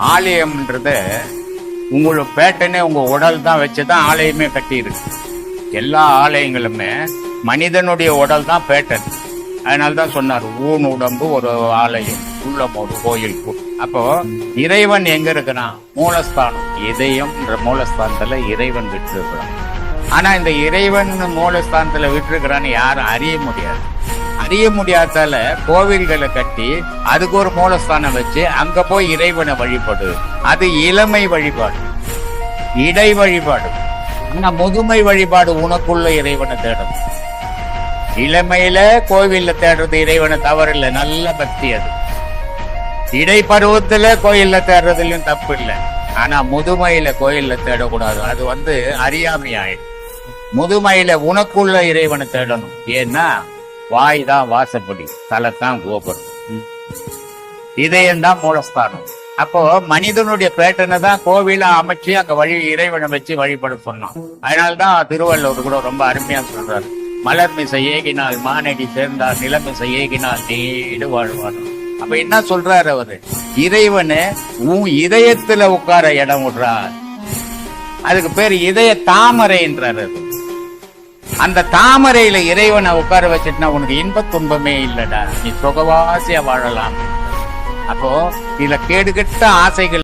ஆலயம்ன்றது உங்களோட பேட்டனே உங்க உடல் தான் வச்சுதான் ஆலயமே கட்டியிருக்கு. எல்லா ஆலயங்களுமே மனிதனுடைய உடல் தான் பேட்டன். அதனால்தான் சொன்னார், ஊன் உடம்பு ஒரு ஆலயம், உள்ளம் ஒரு கோயில். அப்போ இறைவன் எங்க இருக்கிறான்? மூலஸ்தானம், இதயம்ன்ற மூலஸ்தானத்துல இறைவன் விட்டுருக்கிறான். ஆனா இந்த இறைவன் மூலஸ்தானத்துல விட்டுருக்கிறான்னு யாரும் அறிய முடியாது. அறிய முடியாதால கோவில்களை கட்டி அதுக்கு ஒரு மூலஸ்தானம் வச்சு அங்க போய் இறைவனை வழிபாடு. அது இளமை வழிபாடு, இடை வழிபாடு. ஆனா முதுமை வழிபாடு உனக்குள்ள இறைவனை தேடும். இளமையில கோவில்ல தேடுறது இறைவனை தவறில்லை, நல்ல பக்தி. அது இடைப்பருவத்துல கோயில்ல தேடுறதுலயும் தப்பு இல்லை. ஆனா முதுமையில கோயில்ல தேடக்கூடாது, அது அறியாமை ஆயிடும். முதுமையில உனக்குள்ள இறைவனை தேடணும். ஏன்னா வாய் தான் வாசப்படி, தலைத்தான் கோபுரம், இதயம் தான் மூலஸ்தானம். அப்போ மனிதனுடைய பேட்டனை தான் கோவில அமைச்சு அங்க இறைவனை வச்சு வழிபட சொன்னான். அதனால்தான் திருவள்ளுவர் கூட ரொம்ப அருமையா சொல்றாரு, மலர் மிசை ஏகினால் மானடி சேர்ந்தார், நிலமிசை ஏகினால் நீடு வாழ்வான். அப்ப என்ன சொல்றாரு அவரு? இறைவனை உன் இதயத்துல உட்கார இடம் விடுறார். அதுக்கு பேர் இதய தாமரைன்றாரு. அந்த தாமரையில இறைவனை உட்கார வச்சுட்டுனா உனக்கு இன்ப துன்பமே இல்லடா, நீ சுகவாசியா வாழலாம். அப்போ இதுல கேடுகெட்ட ஆசைகள்